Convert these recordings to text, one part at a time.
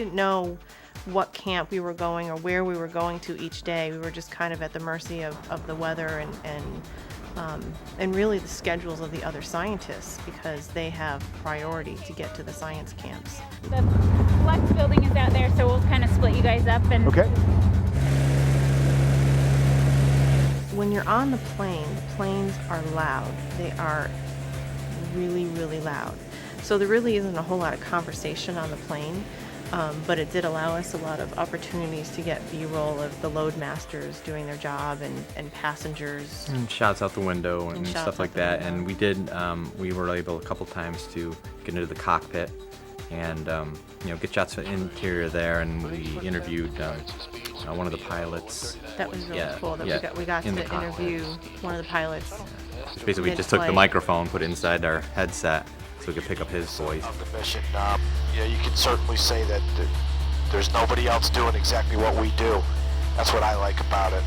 didn't know what camp we were going or where we were going to each day. We were just kind of at the mercy of the weather and really the schedules of the other scientists, because they have priority to get to the science camps. The flex building is out there, so we'll kind of split you guys up. And Okay. When you're on the planes are loud. They are really, really loud. So there really isn't a whole lot of conversation on the plane, but it did allow us a lot of opportunities to get B-roll of the load masters doing their job and passengers. And shots out the window and stuff like that. Window. And we did, we were able a couple times to get into the cockpit and get shots of the interior there. And we interviewed one of the pilots. That was really cool that we got to interview one of the pilots. So basically, we just took the microphone, put it inside our headset, so we could pick up his voice. Of the mission, you can certainly say that there's nobody else doing exactly what we do. That's what I like about it.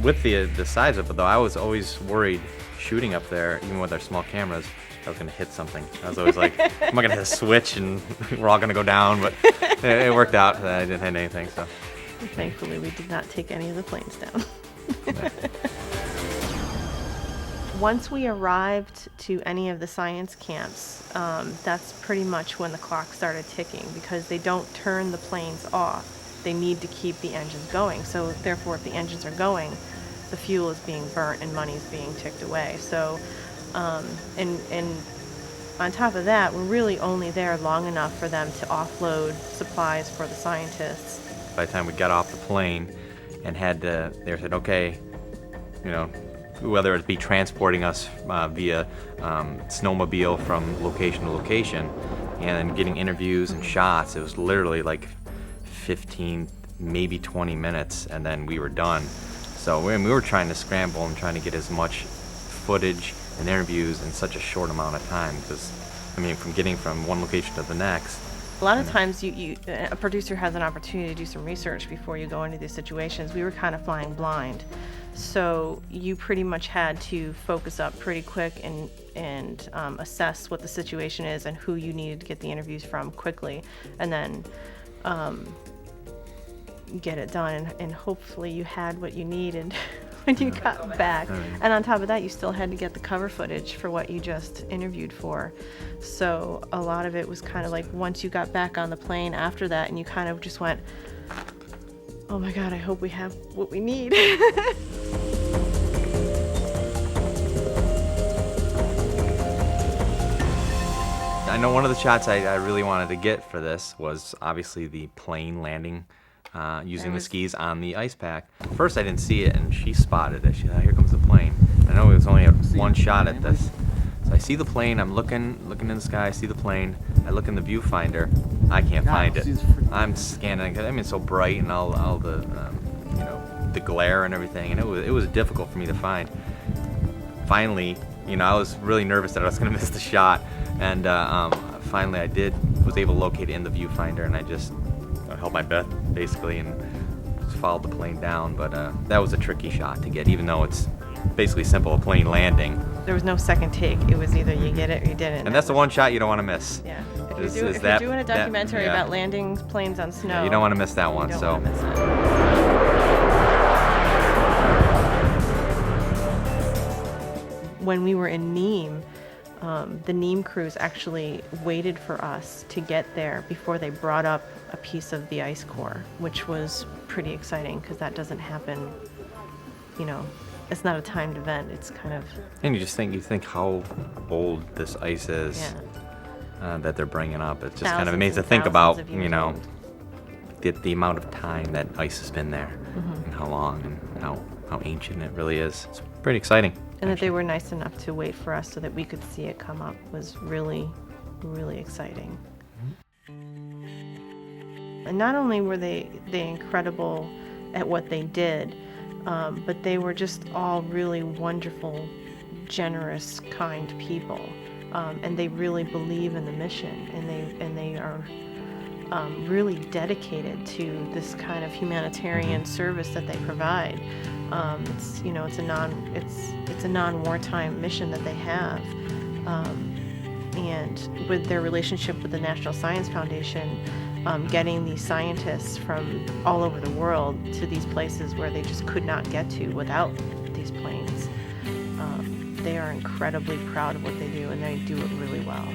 With the size of it, though, I was always worried shooting up there, even with our small cameras, I was going to hit something. I was always like, am I going to hit a switch and we're all going to go down? But it worked out. I didn't hit anything. So thankfully, we did not take any of the planes down. Once we arrived to any of the science camps, that's pretty much when the clock started ticking, because they don't turn the planes off. They need to keep the engines going. So therefore, if the engines are going, the fuel is being burnt and money is being ticked away. So, and on top of that, we're really only there long enough for them to offload supplies for the scientists. by the time we got off the plane and they said, okay, whether it be transporting us via snowmobile from location to location and then getting interviews and shots, it was literally like 15, maybe 20 minutes, and then we were done. So we were trying to scramble and trying to get as much footage and interviews in such a short amount of time, because, from getting from one location to the next. A lot of times a producer has an opportunity to do some research before you go into these situations. We were kind of flying blind. So you pretty much had to focus up pretty quick and assess what the situation is and who you needed to get the interviews from quickly, and then get it done. And hopefully you had what you needed when you got back. And on top of that, you still had to get the cover footage for what you just interviewed for. So a lot of it was kind of like once you got back on the plane after that, and you kind of just went, oh my God, I hope we have what we need. I know one of the shots I really wanted to get for this was obviously the plane landing using the skis on the ice pack. First I didn't see it, and she spotted it. She said, oh, here comes the plane. I know it was only one shot at this. So I see the plane, I'm looking in the sky, I see the plane, I look in the viewfinder, I can't find it. I'm scanning, it's so bright and all the, the glare and everything, and it was difficult for me to find. Finally, I was really nervous that I was going to miss the shot, and finally I was able to locate it in the viewfinder, and I just held my breath basically and just followed the plane down. But that was a tricky shot to get, even though it's basically simple, a plane landing. There was no second take. It was either you get it or you didn't. And that's the one shot you don't want to miss. Yeah. If you're doing a documentary about landing planes on snow, yeah, you don't want to miss that one. You don't want to miss it. When we were in Nîmes, the Nîmes crews actually waited for us to get there before they brought up a piece of the ice core, which was pretty exciting because that doesn't happen, it's not a timed event. It's kind of... And you think how old this ice is, that they're bringing up. It's just kind of amazing to think about, the amount of time that ice has been there, and how long and how ancient it really is. It's pretty exciting. And that they were nice enough to wait for us so that we could see it come up was really, really exciting. And not only were they incredible at what they did, but they were just all really wonderful, generous, kind people. And they really believe in the mission, and they are really dedicated to this kind of humanitarian service that they provide. It's a non-wartime mission that they have, and with their relationship with the National Science Foundation, getting these scientists from all over the world to these places where they just could not get to without these planes. They are incredibly proud of what they do, and they do it really well.